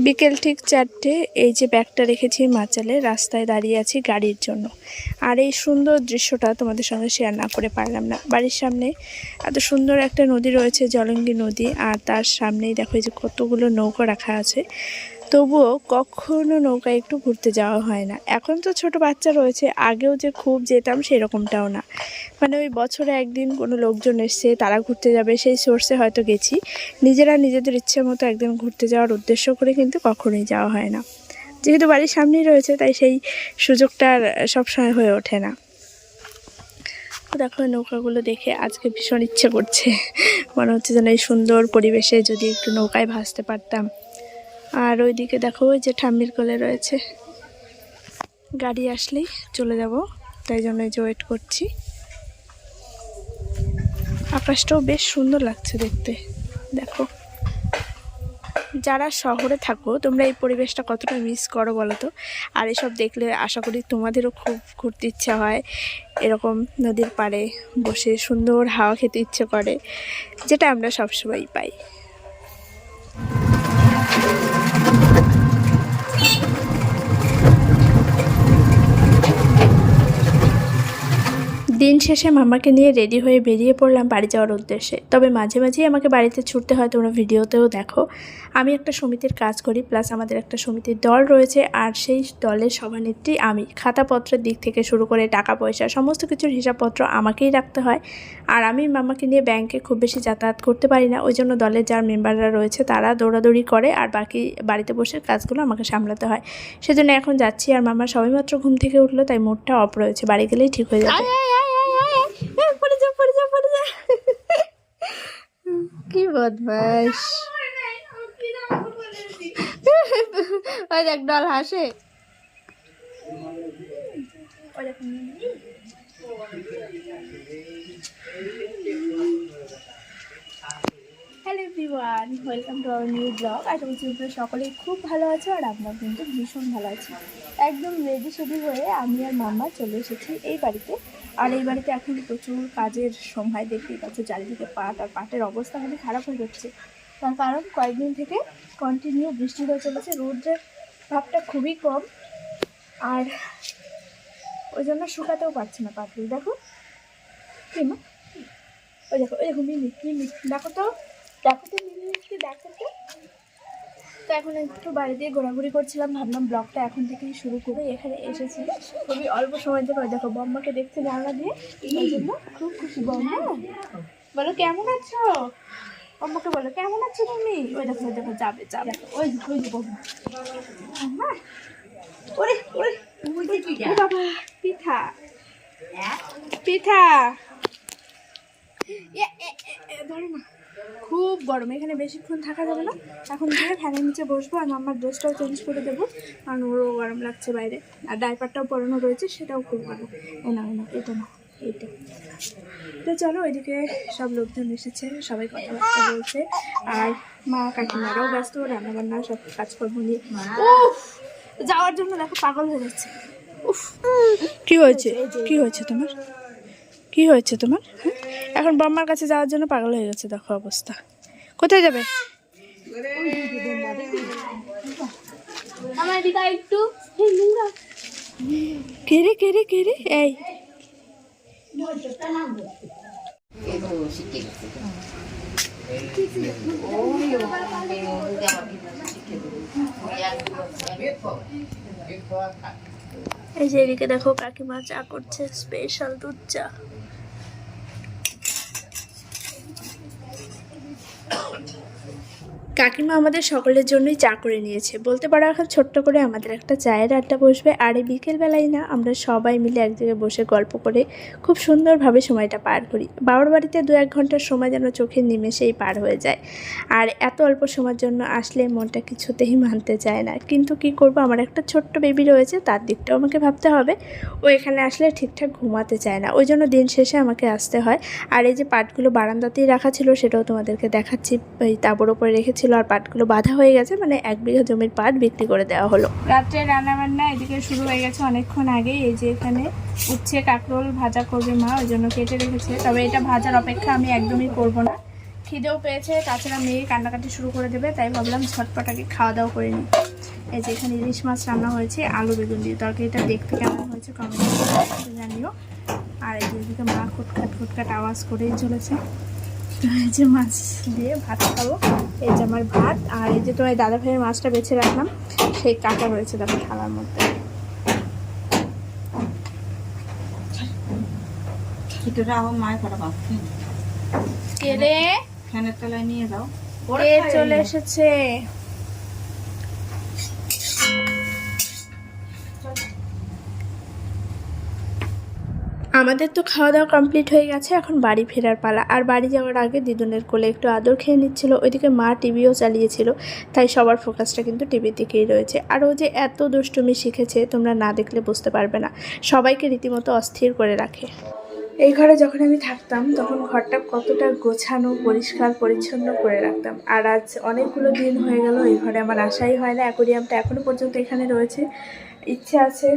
বিকেল ঠিক 4টে। এই যে ব্যাগটা রেখেছি মাচালে, রাস্তায় দাঁড়িয়ে আছি গাড়ির জন্য। আর এই সুন্দর দৃশ্যটা তোমাদের সঙ্গে শেয়ার না করে পারলাম না। বাড়ির সামনে এত সুন্দর একটা নদী রয়েছে, জলঙ্গি নদী, আর তার সামনেই দেখো এই যে কতগুলো নৌকা রাখা আছে। তবুও কখনো নৌকায় একটু ঘুরতে যাওয়া হয় না। এখন তো ছোট বাচ্চা রয়েছে, আগেও যে খুব যেতাম সেরকমটাও না। মানে ওই বছরে একদিন কোনো লোকজন এসছে, তারা ঘুরতে যাবে সেই সোর্সে হয়তো গেছি। নিজেরা নিজেদের ইচ্ছে মতো একদিন ঘুরতে যাওয়ার উদ্দেশ্য করে কিন্তু কখনোই যাওয়া হয় না। যেহেতু বাড়ির সামনেই রয়েছে তাই সেই সুযোগটা আর সবসময় হয়ে ওঠে না। দেখো নৌকাগুলো দেখে আজকে ভীষণ ইচ্ছে করছে, মনে হচ্ছে যেন এই সুন্দর পরিবেশে যদি একটু নৌকায় ভাসতে পারতাম। আর ওইদিকে দেখো ওই যে ঠাম্মির কোলে রয়েছে, গাড়ি আসলেই চলে যাব, তাই জন্য এই যে ওয়েট করছি। আকাশটাও বেশ সুন্দর লাগছে দেখতে। দেখো, যারা শহরে থাকো তোমরা এই পরিবেশটা কতটা মিস করো বলো তো। আর এসব দেখলে আশা করি তোমাদেরও খুব ঘুরতে ইচ্ছা হয়, এরকম নদীর পাড়ে বসে সুন্দর হাওয়া খেতে ইচ্ছে করে, যেটা আমরা সবসময়ই পাই। দিন শেষে মামাকে নিয়ে রেডি হয়ে বেরিয়ে পড়লাম বাড়ি যাওয়ার উদ্দেশ্যে। তবে মাঝে মাঝেই আমাকে বাড়িতে ছুটতে হয়, তোমরা ভিডিওতেও দেখো। আমি একটা সমিতির কাজ করি, প্লাস আমাদের একটা সমিতির দল রয়েছে, আর সেই দলের সভানেত্রী আমি। খাতাপত্রের দিক থেকে শুরু করে টাকা পয়সা সমস্ত কিছুর হিসাবপত্র আমাকেই রাখতে হয়। আর আমি মামাকে নিয়ে ব্যাংকে খুব বেশি যাতায়াত করতে পারি না, ওই জন্য দলের যার মেম্বাররা রয়েছে তারা দৌড়াদৌড়ি করে, আর বাকি বাড়িতে বসে কাজগুলো আমাকে সামলাতে হয়। সেজন্য এখন যাচ্ছি, আর মামা সবেমাত্র ঘুম থেকে উঠলো, তাই মুডটা অফ রয়েছে, বাড়ি গেলেই ঠিক হয়ে যাবে। কি বদমাস, ওই দেখ ডল হাসে। Hello everyone, welcome to our new blog. আশা করছি তোমরা সকলেই খুব ভালো আছো, আর আমরা কিন্তু ভীষণ ভালো আছি। একদম রেডি সেডি হয়ে আমি আর মামা চলে এসেছি এই বাড়িতে। আর এই বাড়িতে এখন প্রচুর কাজের সময়, দেখতেই পাচ্ছ চারিদিকে পাট, আর পাটের অবস্থা খুবই খারাপ হয়ে যাচ্ছে। তার কারণ কয়েকদিন থেকে কন্টিনিউ বৃষ্টি হয়ে চলেছে, রোদের ভাবটা খুবই কম, আর ওই জন্য শুকাতেও পারছে না পাটগুলো। দেখো কি মা, ওই দেখো, ওই দেখো মিমি, মিমি দেখো তো, দেখো তো মিমিকে, দেখো তো। তো এখন একটু বাড়ি দিয়ে ঘোরাঘুরি করছিলাম, ভাবলাম ব্লগটা এখন থেকেই শুরু করে। এখানে এসেছি খুবই অল্প সময় ধরে। ওই দেখো বম্মাকে দেখতে জানলা দিয়ে, ওই জন্য খুব খুশি। বম্মা বলো কেমন আছো, বম্মাকে বলো কেমন আছো তুমি। ওই দেখো, ওই দেখো যাবে যাবে, ওই ওই যে বম্মা। ওরে ওরে বাবা, পিঠা পিঠা ধরে না, খুব গরম এখানে, বেশিক্ষণ থাকা যাবে না। এখন গিয়ে ফ্যানের নিচে বসবো, আর আমার ড্রেসটাও চেঞ্জ করে দেবো, কারণ ওরও গরম লাগছে বাইরে। আর ডাইপারটাও পরানো রয়েছে, সেটাও খুব গরম। না এটা না, এইটা। তো চলো, ওইদিকে সব লোকজন এসেছে, সবাই কথাবার্তা বলছে, আর মা কাকিমারাও ব্যস্ত রান্নাবান্না সব কাজকর্ম নিয়ে। যাওয়ার জন্য দেখো পাগল হয়ে যাচ্ছে। উফ, কি হয়েছে, কি হয়েছে তোমার, কি হয়েছে তোমার? এখন বম্মার কাছে যাওয়ার জন্য পাগল হয়ে গেছে, দেখো অবস্থা। কোথায় যাবে? কেরে কেরে কেরে, এই এই যে এদিকে দেখো কাকিমা চা করছে, স্পেশাল দুধ চা। কাকিমা আমাদের সকলের জন্যই চা করে নিয়েছে, বলতে পারো এখন ছোট্ট করে আমাদের একটা চায়ের আড্ডা বসবে। আর এই বিকেলবেলায় না আমরা সবাই মিলে এক জায়গায় বসে গল্প করে খুব সুন্দরভাবে সময়টা পার করি। বাবার বাড়িতে 2-1 ঘন্টার সময় যেন চোখের নিমেষেই পার হয়ে যায়। আর এত অল্প সময়ের জন্য আসলে মনটা কিছুতেই মানতে চায় না, কিন্তু কি করব, আমার একটা ছোট্ট বেবি রয়েছে, তার দিকটাও আমাকে ভাবতে হবে। ও এখানে আসলে ঠিকঠাক ঘুমাতে চায় না, ওই জন্য দিন শেষে আমাকে আসতে হয়। আর এই যে পাটগুলো বারান্দাতেই রাখা ছিল, সেটাও তোমাদেরকে দেখাচ্ছি, এই তাবর ওপরে রেখেছিল, আর পাটগুলো বাঁধা হয়ে গেছে, মানে 1 বিঘা জমির পাট বিক্রি করে দেওয়া হলো। রাত্রে রান্নাবান্না এদিকে শুরু হয়ে গেছে অনেকক্ষণ আগেই। এই যে এখানে উচ্ছে কাঁকরোল ভাজা করবে মা, ওই জন্য কেটে রেখেছে। তবে এটা ভাজার অপেক্ষা আমি একদমই করব না, খিদেও পেয়েছে, তাছাড়া মেয়ে কান্নাকাটি শুরু করে দেবে, তাই ভাবলাম ঝটপট আগে খাওয়া দাওয়া করে নিই। এই যে এখানে ইলিশ মাছ রান্না হয়েছে আলু বেগুন দিয়ে, তরকারিটা দেখতে কেমন হয়েছে কমেন্টে জানিও। আর এই দিকে মা খুটখাট আওয়াজ করেই চলেছে। তো এই যে মাছ দিয়ে ভাত খাবো, এই যে আমার ভাত, আর এই যে তোমার দাদা ভাইয়ের মাছটা বেছে রাখলাম, সেই কাটা রয়েছে দেখো থালার মধ্যে। কে রে ফ্যানের তলায় নিয়ে যাও, চলে এসেছে। আমাদের তো খাওয়া দাওয়া কমপ্লিট হয়ে গেছে, এখন বাড়ি ফেরার পালা। আর বাড়ি যাওয়ার আগে দিদুনের কোলে একটু আদর খেয়ে নিচ্ছিল, ওইদিকে মা টিভিও চালিয়েছিল, তাই সবার ফোকাসটা কিন্তু টিভির দিকেই রয়েছে। আর ও যে এত দুষ্টুমি শিখেছে তোমরা না দেখলে বুঝতে পারবে না, সবাইকে রীতিমতো অস্থির করে রাখে। এই ঘরে যখন আমি থাকতাম তখন ঘরটা কতটা গোছানো পরিষ্কার পরিচ্ছন্ন করে রাখতাম, আর আজ অনেকগুলো দিন হয়ে গেল এই ঘরে আমার আশাই হয় না। অ্যাকোরিয়ামটা এখনও পর্যন্ত এখানে রয়েছে, ইচ্ছে আছে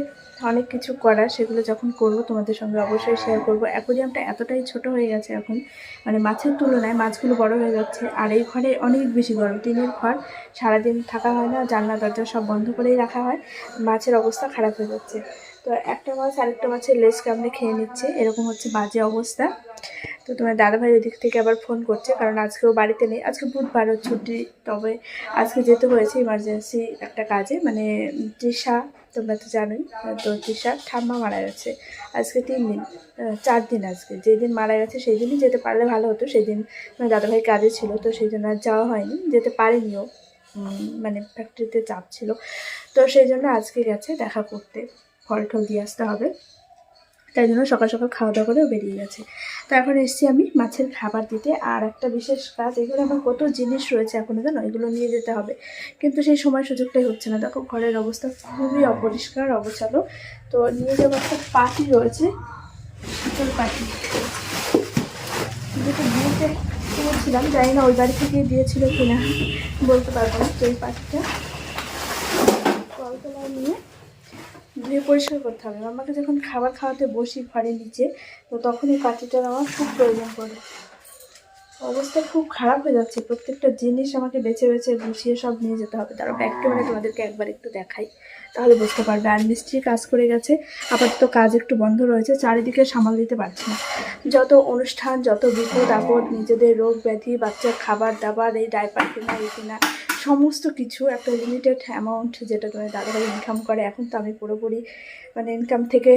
অনেক কিছু করার, সেগুলো যখন করব তোমাদের সঙ্গে অবশ্যই শেয়ার করব। অ্যাকোরিয়ামটা এতটাই ছোট হয়ে গেছে এখন, মানে মাছের তুলনায় মাছগুলো বড় হয়ে যাচ্ছে। আর এই ঘরে অনেক বেশি গরম, টিনের ঘর, সারাদিন থাকা হয় না, জানলা দরজা সব বন্ধ করেই রাখা হয়, মাছের অবস্থা খারাপ হয়ে যাচ্ছে। তো একটা মাছ আরেকটা মাছের লেজ কামড়ে খেয়ে নিচ্ছে, এরকম হচ্ছে বাজে অবস্থা। তো তোমার দাদাভাই ওদিক থেকে আবার ফোন করছে, কারণ আজকেও বাড়িতে নেই, আজকে বুধবারও ছুটি, তবে আজকে যেতে হয়েছে ইমার্জেন্সি একটা কাজে। মানে তৃষা তোমরা তো জানোই, তো তৃষার ঠাম্মা মারা গেছে আজকে 3 দিন 4 দিন। আজকে যেদিন মারা গেছে সেই দিনই যেতে পারলে ভালো হতো, সেই দিন তোমার দাদাভাই কাজে ছিল, তো সেই জন্য আর যাওয়া হয়নি, যেতে পারিনিও, মানে ফ্যাক্টরিতে চাপ ছিল, তো সেই জন্য আজকে গেছে দেখা করতে, ফল টল দিয়ে আসতে হবে, তাই জন্য সকাল সকাল খাওয়া দাওয়া করেও বেরিয়ে গেছে। তো এখন এসেছি আমি মাছের খাবার দিতে। আর একটা বিশেষ কাজ, এগুলো আমার কত জিনিস রয়েছে এখনও জানো, এগুলো নিয়ে যেতে হবে, কিন্তু সেই সময় সুযোগটাই হচ্ছে না। দেখো ঘরের অবস্থা খুবই অপরিষ্কার অগোছালো। তো নিয়ে যাবো একটা পাটি রয়েছে, শীতল পাটি, যেটা বিয়েতে কিনেছিলাম, জানি না ওই বাড়ি থেকে দিয়েছিল কিনা বলতে পারবো না। তো এই পাটিটা কলতলায় নিয়ে ধুয়ে পরিষ্কার করতে হবে। আমাকে যখন খাবার খাওয়াতে বসি ঘরের নিচে, তো তখন এই পাটিটার আমার খুব প্রয়োজন পড়ে। অবস্থা খুব খারাপ হয়ে যাচ্ছে, প্রত্যেকটা জিনিস আমাকে বেছে বেছে গুছিয়ে সব নিয়ে যেতে হবে। তারা ব্যাগটা মানে তোমাদেরকে একবার একটু দেখাই, তাহলে বুঝতে পারবে। আর মিস্ত্রি কাজ করে গেছে, আপাতত কাজ একটু বন্ধ রয়েছে, চারিদিকে সামাল দিতে পারছি না। যত অনুষ্ঠান, যত বিপদ আপদ, নিজেদের রোগ ব্যাধি, বাচ্চার খাবার দাবার, এই ডাইপার কেনা, এই কেনা, সমস্ত কিছু একটা লিমিটেড অ্যামাউন্ট যেটা তোমার দাদাভাই ইনকাম করে, এখন তো আমি পুরোপুরি মানে ইনকাম থেকে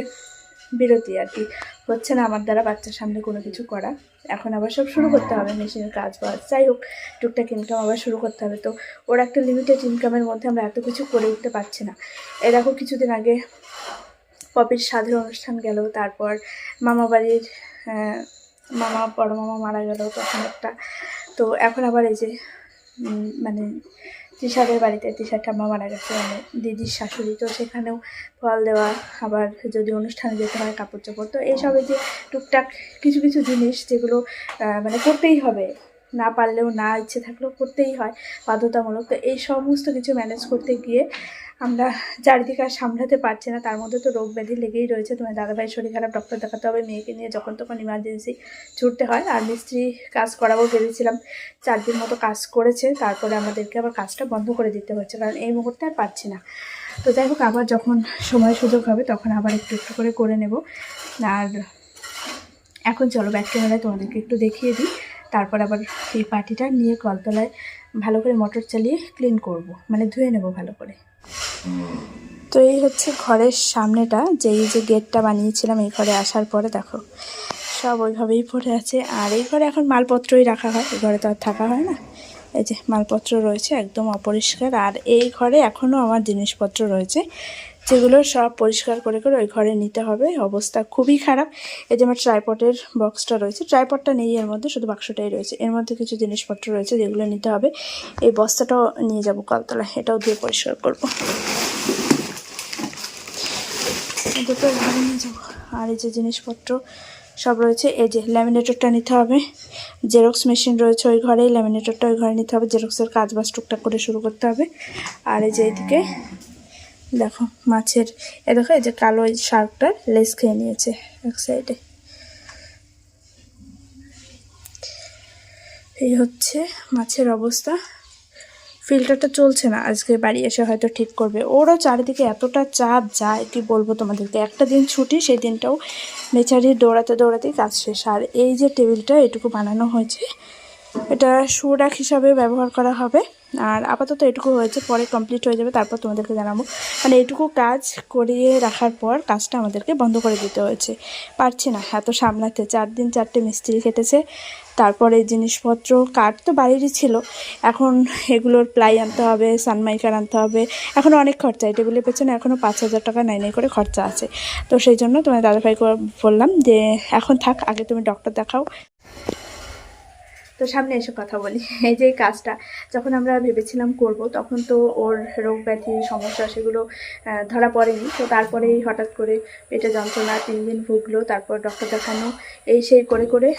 বিরতি আর কি, হচ্ছে না আমার দ্বারা বাচ্চার সামনে কোনো কিছু করা। এখন আবার সব শুরু করতে হবে, মেশিনের কাজ বাজ, যাই হোক টুকটাক ইনকাম আবার শুরু করতে হবে। তো ওর একটা লিমিটেড ইনকামের মধ্যে আমরা এত কিছু করে উঠতে পারছি না। এরকম কিছুদিন আগে পপির সাধের অনুষ্ঠান গেল, তারপর মামা বাড়ির মামা বড় মামা মারা গেল তখন একটা, তো এখন আবার এই যে মানে তৃষাদের বাড়িতে, তৃষার ঠাম্মা মারা গেছে, মানে দিদির শাশুড়ি, তো সেখানেও ফল দেওয়া, আবার যদি অনুষ্ঠানে যেতে হয় কাপড় চোপড়, তো এইসবে যে টুকটাক কিছু কিছু জিনিস যেগুলো মানে করতেই হবে, না পারলেও না ইচ্ছে থাকলেও করতেই হয় বাধ্যতামূলক। তো এই সমস্ত কিছু ম্যানেজ করতে গিয়ে আমরা চারিদিকে আর সামলাতে পারছি না, তার মধ্যে তো রোগ ব্যাধি লেগেই রয়েছে। তোমার দাদাভাই শরীর খারাপ, ডক্টর দেখাতে হবে, মেয়েকে নিয়ে যখন তখন ইমার্জেন্সি ছুটতে হয়। আর মিস্ত্রি কাজ করাবো ভেবেছিলাম, 4 দিন মতো কাজ করেছে, তারপরে আমাদেরকে আবার কাজটা বন্ধ করে দিতে হচ্ছে, কারণ এই মুহূর্তে আর পারছি না। তো যাই হোক, আবার যখন সময় সুযোগ হবে তখন আবার একটু একটু করে নেব। আর এখন চলো ব্যাক ক্যামেরায় তোমাদেরকে একটু দেখিয়ে দিই, তারপর আবার এই পাটিটা নিয়ে কলতলায় ভালো করে মোটর চালিয়ে ক্লিন করব, মানে ধুয়ে নেব ভালো করে। তো এই হচ্ছে ঘরের সামনেটা, যেই যে গেটটা বানিয়েছিলাম এই ঘরে আসার পরে, দেখো সব ওইভাবেই পড়ে আছে। আর এই ঘরে এখন মালপত্রই রাখা হয়, এই ঘরে তো আর থাকা হয় না। এই যে মালপত্র রয়েছে একদম অপরিষ্কার। আর এই ঘরে এখনও আমার জিনিসপত্র রয়েছে, যেগুলো সব পরিষ্কার করে করে ওই ঘরে নিতে হবে। অবস্থা খুবই খারাপ। এই যে আমার ট্রাইপডের বক্সটা রয়েছে, ট্রাইপডটা নেই এর মধ্যে, শুধু বাক্সটাই রয়েছে, এর মধ্যে কিছু জিনিসপত্র রয়েছে যেগুলো নিতে হবে। এই বস্তাটাও নিয়ে যাব কলতলায়, এটাও দিয়ে পরিষ্কার করবো, দুটো ঘরে নিয়ে যাবো। আর এই যে জিনিসপত্র সব রয়েছে, এই যে ল্যামিনেটরটা নিতে হবে, জেরক্স মেশিন রয়েছে ওই ঘরেই, ল্যামিনেটরটা ওই ঘরে নিতে হবে, জেরক্সের কাজ বাজ টুকটাক করে শুরু করতে হবে। আর এই যে এইদিকে দেখো মাছের, দেখো এই যে কালো এই শার্কটার লেজ খেয়ে নিয়েছে এক সাইডে। এই হচ্ছে মাছের অবস্থা। ফিল্টারটা চলছে না, আজকে বাড়ি এসে হয়তো ঠিক করবে। ওরও চারিদিকে এতটা চাপ যায় কি বলবো তোমাদেরকে। একটা দিন ছুটি, সেই দিনটাও বেচারি দৌড়াতে দৌড়াতেই কাজ শেষ। আর এই যে টেবিলটা এটুকু বানানো হয়েছে, এটা শু র্যাক হিসাবে ব্যবহার করা হবে। আর আপাতত এটুকু হয়েছে, পরে কমপ্লিট হয়ে যাবে, তারপর তোমাদেরকে জানাবো। মানে এটুকু কাজ করিয়ে রাখার পর কাজটা আমাদেরকে বন্ধ করে দিতে হয়েছে। পারছি না এত সামলাতে। 4 দিন 4টে মিস্ত্রি কেটেছে, তারপরে জিনিসপত্র কাঠ তো বাড়িরই ছিল, এখন এগুলোর প্লাই আনতে হবে, সানমাইকার আনতে হবে, এখনও অনেক খরচা। এই টেবিলের পেছনে এখনও 5,000 টাকা নাই করে খরচা আছে। তো সেই জন্য তোমার দাদাভাই বললাম যে এখন থাক, আগে তুমি ডক্টর দেখাও। তো সামনে এসে কথা বলি। এই যে কাজটা যখন আমরা ভেবেছিলাম করব, তখন তো ওর রোগ ব্যাধি সমস্যা সেগুলো ধরা পড়েনি। তো তারপরেই হঠাৎ করে পেটে যন্ত্রণা, 3 দিন ভুগলো, তারপর ডক্টর দেখানো, এই সেই করে করে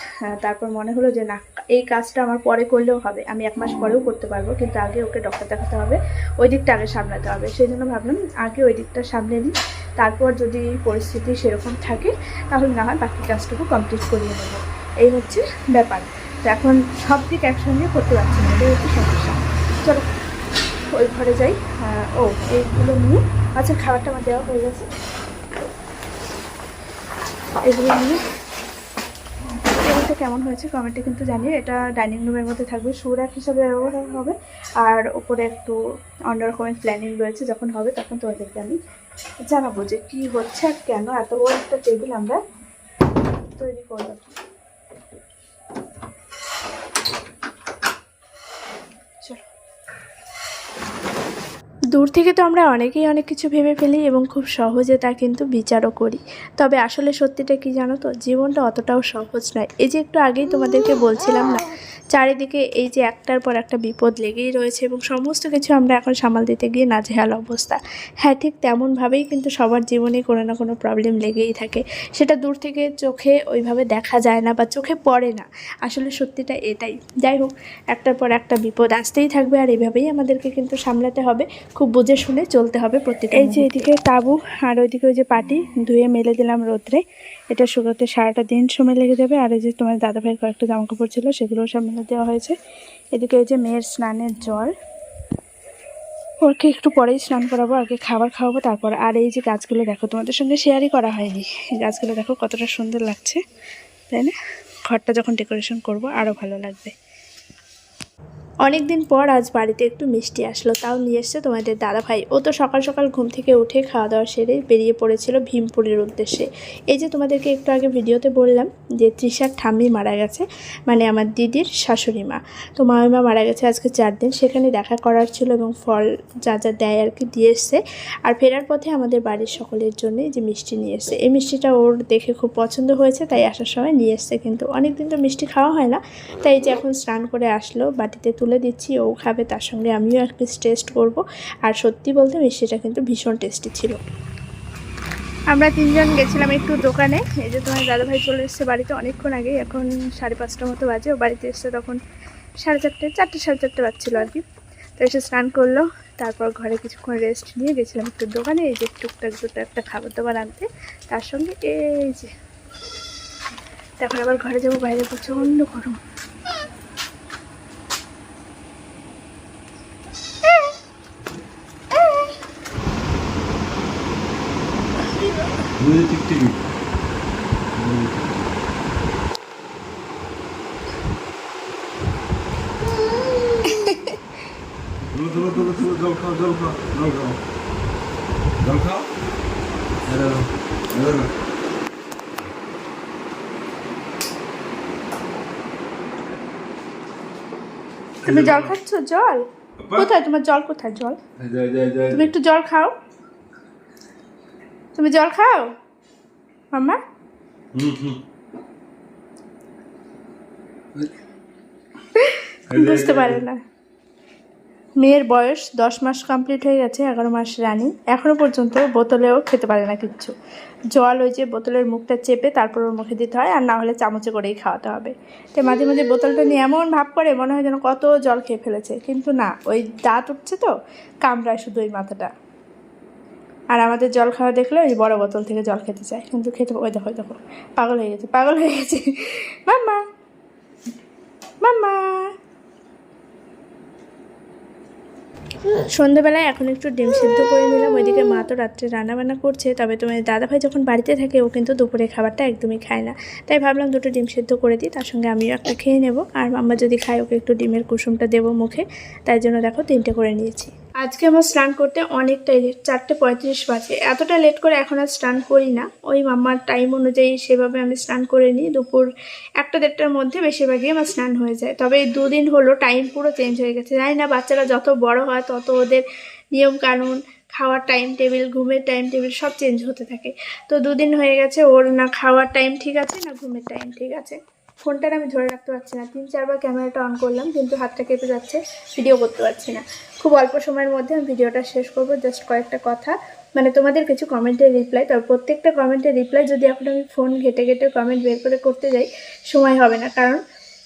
তারপর মনে হলো যে না, এই কাজটা আমার পরে করলেও হবে, আমি 1 মাস পরেও করতে পারবো, কিন্তু আগে ওকে ডক্টর দেখাতে হবে, ওই দিকটা আগে সামলাতে হবে। সেই জন্য ভাবলাম আগে ওই দিকটা সামলে নিই, তারপর যদি পরিস্থিতি সেরকম থাকে তাহলে না হয় বাকি কাজটুকু কমপ্লিট করিয়ে নেব। এই হচ্ছে ব্যাপার। তো এখন সব দিক একসঙ্গে করতে পারছি না, এটাই হচ্ছে সমস্যা। চলো ওই ঘরে যাই। ও এইগুলো নিয়ে, আচ্ছা খাবারটা আমার দেওয়া হয়ে গেছে, এগুলো নিয়ে টেবিলটা কেমন হয়েছে কমেন্টে কিন্তু জানিয়ে। এটা ডাইনিং রুমের মধ্যে থাকবে, শু র্যাক হিসাবে ব্যবহার হবে। আর ওপরে একটু অন্যরকমের প্ল্যানিং রয়েছে, যখন হবে তখন তোমাদেরকে আমি জানাবো যে কী হচ্ছে আর কেন এত বড় একটা টেবিল আমরা তৈরি করলাম। দূর থেকে তো আমরা অনেকেই অনেক কিছু ভেবে ফেলি এবং খুব সহজে তা কিন্তু বিচারও করি। তবে আসলে সত্যিটা কি জানো তো, জীবনটা অতটাও সহজ নয়। এই যে একটু আগেই তোমাদেরকে বলছিলাম না, চারিদিকে এই যে একটার পর একটা বিপদ লেগেই রয়েছে এবং সমস্ত কিছু আমরা এখন সামাল দিতে গিয়ে নাজেহাল অবস্থা। হ্যাঁ, ঠিক তেমনভাবেই কিন্তু সবার জীবনে কোনো না কোনো প্রবলেম লেগেই থাকে। সেটা দূর থেকে চোখে ওইভাবে দেখা যায় না বা চোখে পড়ে না, আসলে সত্যিটা এটাই। যাই হোক, একটার পর একটা বিপদ আসতেই থাকবে, আর এভাবেই আমাদেরকে কিন্তু সামলাতে হবে, খুব বুঝে শুনে চলতে হবে প্রত্যেকটা। এই যে এদিকে তাবু আর ওইদিকে ওই যে পাটি ধুয়ে মেলে দিলাম রোদ্রে, এটা শুকোতে সারাটা দিন সময় লেগে যাবে। আর এই যে তোমার দাদাভাইয়ের কয়েকটা জামাকাপড় ছিল, সেগুলো সব মেলে দেওয়া হয়েছে। এদিকে এই যে মেয়ের স্নানের জল, ওকে একটু পরেই স্নান করাবো, আগে খাবার খাওয়াবো তারপর। আর এই যে গাছগুলো দেখো, তোমাদের সঙ্গে শেয়ারই করা হয়নি, এই গাছগুলো দেখো কতটা সুন্দর লাগছে, তাই না? ঘরটা যখন ডেকোরেশন করব আরও ভালো লাগবে। অনেক দিন পর আজ বাড়িতে একটু মিষ্টি আসলো, তাও নিয়ে এসছে তোমাদের দাদাভাই। ও তো সকাল সকাল ঘুম থেকে উঠে খাওয়া দাওয়া সেরে বেরিয়ে পড়েছিল ভীমপুরের উদ্দেশ্যে। এই যে তোমাদেরকে একটু আগে ভিডিওতে বললাম যে তৃষার ঠাম্মি মারা গেছে, মানে আমার দিদির শাশুড়ি মা। তো মামিমা মারা গেছে আজকে 4 দিন, সেখানে দেখা করার ছিল এবং ফল যা যা দেয় আর কি দিয়ে এসছে। আর ফেরার পথে আমাদের বাড়ির সকলের জন্য যে মিষ্টি নিয়ে এসছে, এই মিষ্টিটা ওর দেখে খুব পছন্দ হয়েছে, তাই আসার সময় নিয়ে এসছে। কিন্তু অনেক দিন তো মিষ্টি খাওয়া হয় না, তাই এই যে এখন স্নান করে আসলো, বাটিতে তুলে দিচ্ছি, ও খাবে, তার সঙ্গে আমিও একটু টেস্ট করব। আর সত্যি বলতে মিষ্টিটা কিন্তু ভীষণ টেস্টি ছিল। আমরা 3 জন গেছিলাম একটু দোকানে। এই যে তোমার দাদাভাই চলে এসছে বাড়িতে অনেকক্ষণ আগে, এখন 5:30 মতো বাজে। ও বাড়িতে এসছে তখন 4:30 সাড়ে 4টে বাজছিল আর কি। তো এসে স্নান করলো, তারপর ঘরে কিছুক্ষণ রেস্ট নিয়ে গেছিলাম একটু দোকানে, এই যে টুকটাক দুটো একটা খাবার দাবার আনতে। তার সঙ্গে এই যে এখন আবার ঘরে যাবো, বাইরে প্রচণ্ড গরম। টিকটিকি জল খাও জল খাও জল খাও জল খাও। তুমি জল খাচ্ছ? জল কোথায় তোমার? জল কোথায়? জল তুমি একটু জল খাও, তুমি জল খাও মাম্মা। বুঝতে পারে না, মেয়ের বয়স 10 মাস কমপ্লিট হয়ে গেছে, 11 মাস রানিং, এখনও পর্যন্ত বোতলেও খেতে পারে না কিচ্ছু। জল ওই যে বোতলের মুখটা চেপে তারপর ওর মুখে দিতে হয়, আর না হলে চামচে করেই খাওয়াতে হবে। তো মাঝে মাঝে বোতলটা নিয়ে এমন ভাব করে মনে হয় যেন কত জল খেয়ে ফেলেছে, কিন্তু না, ওই দাঁত উঠছে তো কামড়ায় শুধু ওই মাথাটা। আর আমাদের জল খাওয়া দেখলে ওই বড় বোতল থেকে জল খেতে চায়, কিন্তু খেতে, ওই দেখো দেখো পাগল হয়ে গেছে, পাগল হয়ে গেছে। মাম্মা মাম্মা সন্ধ্যাবেলায় এখন একটু ডিম সেদ্ধ করে নিলাম। ওইদিকে মা তো রাত্রে রান্নাবান্না করছে, তবে তোমার দাদাভাই যখন বাড়িতে থাকে ও কিন্তু দুপুরে খাবারটা একদমই খায় না, তাই ভাবলাম দুটো ডিম সেদ্ধ করে দিই, তার সঙ্গে আমিও একটা খেয়ে নেব। আর মাম্মা যদি খায় ওকে একটু ডিমের কুসুমটা দেবো মুখে, তাই জন্য দেখো 3টে করে নিয়েছি। আজকে আমার স্নান করতে অনেকটাই লেট, 4:35 বাজে। এতটা লেট করে এখন আর স্নান করি না, ওই মাম্মার টাইম অনুযায়ী সেভাবে আমি স্নান করে নিই। দুপুর 1-1:30টার মধ্যে বেশিরভাগই আমার স্নান হয়ে যায়। তবে এই 2 দিন হলো টাইম পুরো চেঞ্জ হয়ে গেছে। জানি না বাচ্চারা যত বড় হয় তত ওদের নিয়ম কানুন, খাওয়ার টাইম টেবিল, ঘুমের টাইম টেবিল সব চেঞ্জ হতে থাকে। তো 2 দিন হয়ে গেছে ওর না খাওয়ার টাইম ঠিক আছে না ঘুমের টাইম ঠিক আছে। ফোনটা আমি ধরে রাখতে পারছি না, 3-4 বার ক্যামেরাটা অন করলাম কিন্তু হাতটা কেঁপে যাচ্ছে, ভিডিও করতে পারছি না। খুব অল্প সময়ের মধ্যে আমি ভিডিওটা শেষ করব। জাস্ট কয়েকটা কথা, মানে তোমাদের কিছু কমেন্টের রিপ্লাই, তবে প্রত্যেকটা কমেন্টের রিপ্লাই যদি এখন আমি ফোন ঘেটে ঘেটে কমেন্ট বের করে করতে যাই সময় হবে না, কারণ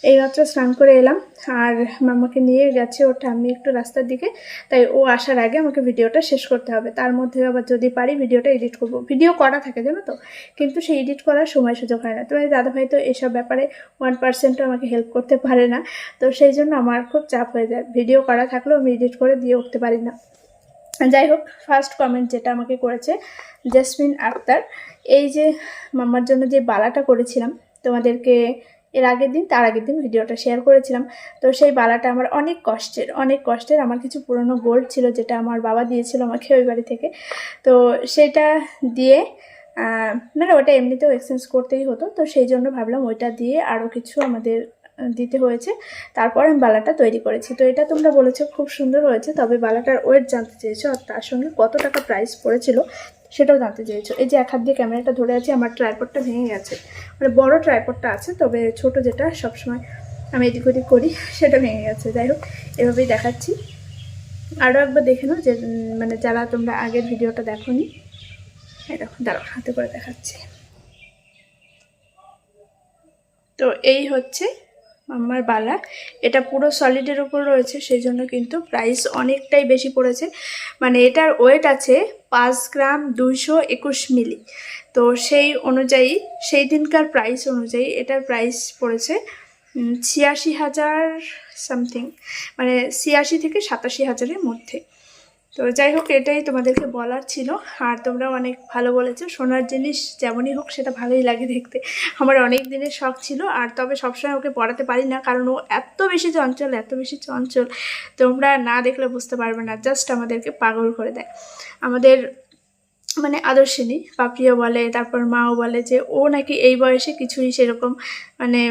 এইমাত্র স্নান করে এলাম আর মামাকে নিয়ে গেছে ওর ঠাম্মি একটু রাস্তার দিকে, তাই ও আসার আগে আমাকে ভিডিওটা শেষ করতে হবে। তার মধ্যে আবার যদি পারি ভিডিওটা এডিট করব। ভিডিও করা থাকে জানো তো, কিন্তু সেই এডিট করার সময় সুযোগ হয় না। তো এই দাদাভাই তো এসব ব্যাপারে 1%ও আমাকে হেল্প করতে পারে না, তো সেই জন্য আমার খুব চাপ হয়ে যায়। ভিডিও করা থাকলেও আমি এডিট করে দিয়ে উঠতে পারি না। যাই হোক, ফার্স্ট কমেন্ট যেটা আমাকে করেছে জেসমিন আক্তার, এই যে মাম্মার জন্য যে বালাটা করেছিলাম তোমাদেরকে এর আগের দিন, তার আগের দিন ভিডিওটা শেয়ার করেছিলাম। তো সেই বালাটা আমার অনেক কষ্টের। আমার কিছু পুরনো গোল্ড ছিল যেটা আমার বাবা দিয়েছিল আমাকে ওই বাড়ি থেকে, তো সেটা দিয়ে মানে ওটা এমনিতেও এক্সচেঞ্জ করতেই হতো, তো সেই জন্য ভাবলাম ওইটা দিয়ে আরও কিছু আমাদের দিতে হয়েছে, তারপর আমি বালাটা তৈরি করেছি। তো এটা তোমরা বলেছো খুব সুন্দর হয়েছে, তবে বালাটার ওয়েট জানতে চেয়েছো আর তার সঙ্গে কত টাকা প্রাইস পড়েছিল সেটাও জানতে চেয়েছো। এই যে এক হাত দিয়ে ক্যামেরাটা ধরে আছি, আমার ট্রাইপডটা ভেঙে গেছে, মানে বড় ট্রাইপডটা আছে তবে ছোট যেটা সবসময় আমি এদিক ওদিক করি সেটা ভেঙে গেছে। যাই হোক, এভাবেই দেখাচ্ছি। আরও একবার দেখে নাও যে মানে যারা তোমরা আগের ভিডিওটা দেখোনি, এরকম দাঁড়াও হাতে করে দেখাচ্ছি। তো এই হচ্ছে আমার বালা, এটা পুরো সলিডের উপর রয়েছে, সেই জন্য কিন্তু প্রাইস অনেকটাই বেশি পড়েছে। মানে এটার ওয়েট আছে 5 গ্রাম 221 মিলি। তো সেই অনুযায়ী সেই দিনকার প্রাইস অনুযায়ী এটার প্রাইস পড়েছে 86,000 সামথিং, মানে 86 থেকে 87,000-এর মধ্যে। তো যাই হোক, এটাই তোমাদেরকে বলার ছিল। আর তোমরা অনেক ভালো বলেছো, সোনার জিনিস যেমনই হোক সেটা ভালোই লাগে দেখতে। আমার অনেক দিনের শখ ছিল, আর তবে সবসময় ওকে পড়াতে পারি না, কারণ ও এত বেশি চঞ্চল, তোমরা না দেখলে বুঝতে পারবে না। জাস্ট আমাদেরকে পাগল করে দেয়। আমাদের মানে আদর্শিনী পাপিও বলে, তারপর মাও বলে যে ও নাকি এই বয়সে কিছুই সেরকম মানে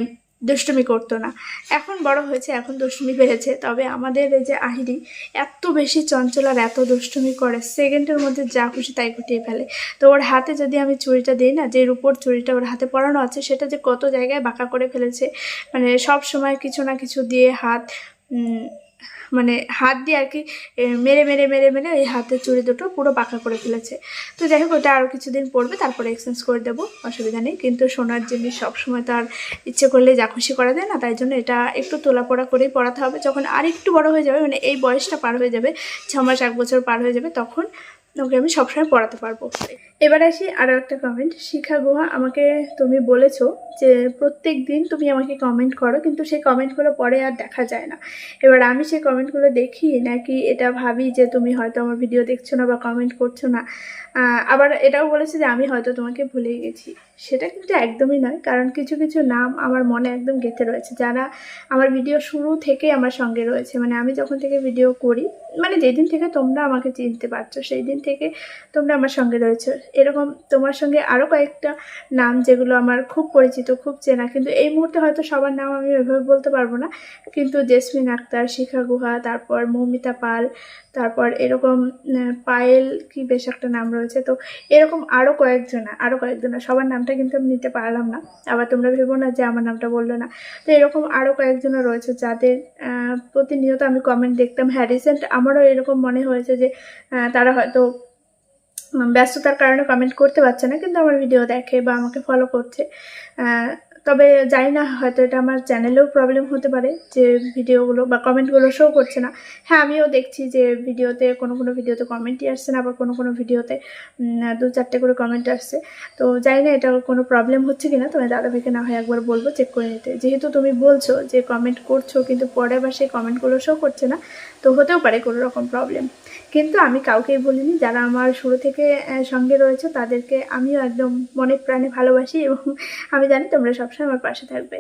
দুষ্টুমি করতো না, এখন বড় হয়েছে, এখন দুষ্টুমি বেড়েছে। তবে আমাদের এই যে আহিরি এত বেশি চঞ্চল আর এত দুষ্টুমি করে, সেকেন্ডের মধ্যে যা খুশি তাই ঘটিয়ে ফেলে। তো ওর হাতে যদি আমি চুড়িটা দিই না, যে রূপোর চুড়িটা ওর হাতে পরানো আছে, সেটা যে কত জায়গায় বাঁকা করে ফেলেছে, মানে সব সময় কিছু না কিছু দিয়ে হাত মানে হাত দিয়ে আর কি মেরে ওই হাতের চুড়ি দুটো পুরো বাঁকা করে ফেলেছে। তো যাই হোক, ওটা আরও কিছুদিন পড়বে, তারপরে এক্সচেঞ্জ করে দেবো, অসুবিধা নেই। কিন্তু সোনার জিনিস সবসময় তো আর ইচ্ছে করলে যা খুশি করা যায় না, তাই জন্য এটা একটু তোলাপড়া করেই পড়াতে হবে। যখন আর একটু বড় হয়ে যাবে, মানে এই বয়সটা পার হয়ে যাবে, 6 মাস 1 বছর পার হয়ে যাবে, তখন ওকে আমি সবসময় পড়াতে পারবো। এবার আসি আরও একটা কমেন্ট। শিখা গুহা, আমাকে তুমি বলেছো যে প্রত্যেক দিন তুমি আমাকে কমেন্ট করো, কিন্তু সেই কমেন্টগুলো পরে আর দেখা যায় না। এবার আমি সেই কমেন্টগুলো দেখি নাকি এটা ভাবি যে তুমি হয়তো আমার ভিডিও দেখছো না বা কমেন্ট করছো না। আবার এটাও বলেছে যে আমি হয়তো তোমাকে ভুলেই গেছি। সেটা কিন্তু একদমই নয়, কারণ কিছু কিছু নাম আমার মনে একদম গেঁথে রয়েছে, যারা আমার ভিডিও শুরু থেকে আমার সঙ্গে রয়েছে। মানে আমি যখন থেকে ভিডিও করি, মানে যেদিন থেকে তোমরা আমাকে চিনতে পারছো সেই দিন থেকে তোমরা আমার সঙ্গে রয়েছো। এরকম তোমার সঙ্গে আরও কয়েকটা নাম যেগুলো আমার খুব পরিচিত, খুব চেনা, কিন্তু এই মুহূর্তে হয়তো সবার নাম আমি ওইভাবে বলতে পারবো না। কিন্তু জেসমিন আক্তার, শিখা গুহা, তারপর মৌমিতা পাল, তারপর এরকম পায়েল কি বেশ একটা নাম রয়েছে। তো এরকম আরও কয়েকজনা সবার নামটা কিন্তু আমি নিতে পারলাম না, আবার তোমরা ভেবো না যে আমার নামটা বললো না। তো এরকম আরও কয়েকজনা রয়েছে যাদের প্রতিনিয়ত আমি কমেন্ট দেখতাম। হ্যাঁ, রিসেন্ট আমারও এরকম মনে হয়েছে যে তারা হয়তো ব্যস্ততার কারণে কমেন্ট করতে পারছে না, কিন্তু আমার ভিডিও দেখে বা আমাকে ফলো করছে। তবে জানি না, হয়তো এটা আমার চ্যানেলেও প্রবলেম হতে পারে যে ভিডিওগুলো বা কমেন্টগুলো শো করছে না। হ্যাঁ, আমিও দেখছি যে ভিডিওতে কোনো ভিডিওতে কমেন্টই আসছে না, আবার কোনো ভিডিওতে 2-4টে করে কমেন্ট আসছে। তো জানি না এটা কোনো প্রবলেম হচ্ছে কিনা, তুমি দাদাভাইকে না হয় একবার বলবো চেক করে নিতে। যেহেতু তুমি বলছো যে কমেন্ট করছো কিন্তু পরে আবার সেই কমেন্টগুলো শো করছে না, তো হতেও পারে কোনো রকম প্রবলেম। কিন্তু আমি কাউকেই বলিনি, যারা আমার শুরু থেকে সঙ্গে রয়েছে তাদেরকে আমিও একদম মনে প্রাণে ভালোবাসি এবং আমি জানি তোমরা সবসময় আমার পাশে থাকবে।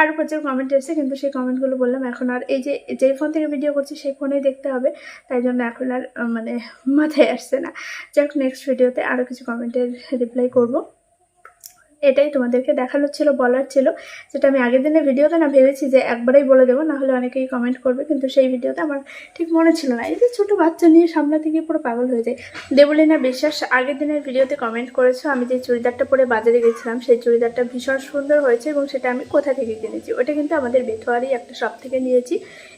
আরও প্রচুর কমেন্ট এসেছে, কিন্তু সেই কমেন্টগুলো বললাম এখন আর এই যে যেই ফোন থেকে ভিডিও করছি সেই ফোনেই দেখতে হবে, তাই জন্য এখন আর মানে মাথায় আসছে না। যাক, নেক্সট ভিডিওতে আরও কিছু কমেন্টের রিপ্লাই করব। এটাই তোমাদেরকে দেখানোর ছিল, বলার ছিল, যেটা আমি আগের দিনের ভিডিওতে না ভেবেছি যে একবারেই বলে দেবো, না হলে অনেকেই কমেন্ট করবে, কিন্তু সেই ভিডিওতে আমার ঠিক মনে ছিল না। এই যে ছোটো বাচ্চা নিয়ে সামলাতে গিয়ে পুরো পাগল হয়ে যায়। দেবলীনা বিশ্বাস আগের দিনের ভিডিওতে কমেন্ট করেছো আমি যে চুড়িদারটা পরে বাজারে গেছিলাম সেই চুড়িদারটা ভীষণ সুন্দর হয়েছে এবং সেটা আমি কোথা থেকে কিনেছি। ওটা কিন্তু আমাদের বেথুয়ারি একটা শপ থেকে নিয়েছি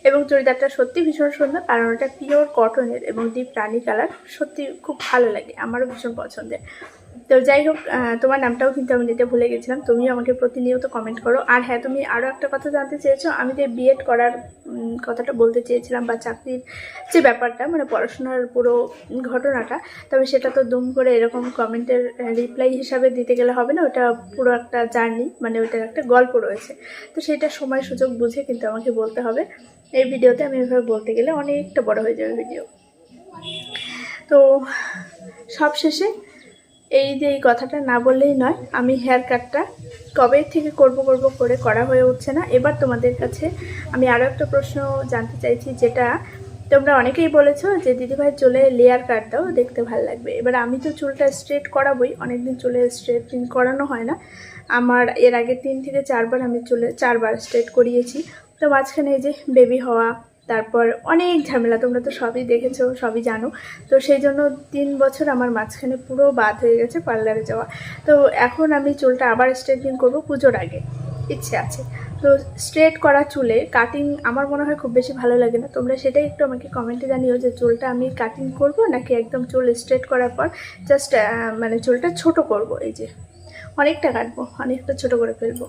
এবং চুড়িদারটা সত্যি ভীষণ সুন্দর, কারণ ওটা পিওর কটনের এবং ডিপ রানি কালার, সত্যি খুব ভালো লাগে, আমারও ভীষণ পছন্দের। তো যাই হোক, তোমার নামটাও কিন্তু আমি নিতে ভুলে গেছিলাম, তুমিও আমাকে প্রতিনিয়ত কমেন্ট করো। আর হ্যাঁ, তুমি আরও একটা কথা জানতে চেয়েছো, আমি যে বিএড করার কথাটা বলতে চেয়েছিলাম বা চাকরির যে ব্যাপারটা, মানে পড়াশোনার পুরো ঘটনাটা, তবে সেটা তো দুম করে এরকম কমেন্টের রিপ্লাই হিসাবে দিতে গেলে হবে না, ওটা পুরো একটা জার্নি, মানে ওটার একটা গল্প রয়েছে। তো সেটা সময় সুযোগ বুঝে কিন্তু আমাকে বলতে হবে। এই ভিডিওতে আমি এভাবে বলতে গেলে অনেকটা বড় হয়ে যাবে ভিডিও। তো সব শেষে এই যে এই কথাটা না বললেই নয়, আমি হেয়ার কাটটা কবে থেকে করব করে করা হয়ে উঠছে না। এবার তোমাদের কাছে আমি আরও একটা প্রশ্ন জানতে চাইছি, যেটা তোমরা অনেকেই বলেছো যে দিদিভাই চুলে লেয়ার কাট দাও, দেখতে ভালো লাগবে। এবার আমি তো চুলটা স্ট্রেট করাবোই, অনেকদিন চুলে স্ট্রেটিং করানো হয় না আমার। এর আগে 3 থেকে 4 বার আমি চুলে 4 বার স্ট্রেট করিয়েছি। তো মাঝখানে এই যে বেবি হওয়া, তারপর অনেক ঝামেলা, তোমরা তো সবই দেখেছো, সবই জানো। তো সেই জন্য 3 বছর আমার মাঝখানে পুরো বাদ হয়ে গেছে পার্লারে যাওয়া। তো এখন আমি চুলটা আবার স্ট্রেটিং করবো পুজোর আগে, ইচ্ছে আছে। তো স্ট্রেট করা চুলে কাটিং আমার মনে হয় খুব বেশি ভালো লাগে না। তোমরা সেটাই একটু আমাকে কমেন্টে জানিও যে চুলটা আমি কাটিং করব নাকি একদম চুল স্ট্রেট করার পর জাস্ট মানে চুলটা ছোট করব। এই যে অনেকটা কাটবো, অনেকটা ছোট করে ফেলবো,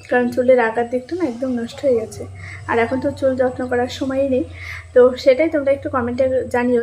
কারণ চুলের আকার দিকটা না একদম নষ্ট হয়ে গেছে, আর এখন তো চুল যত্ন করার সময়ই নেই। তো সেটাই তোমরা একটু কমেন্টে জানিও।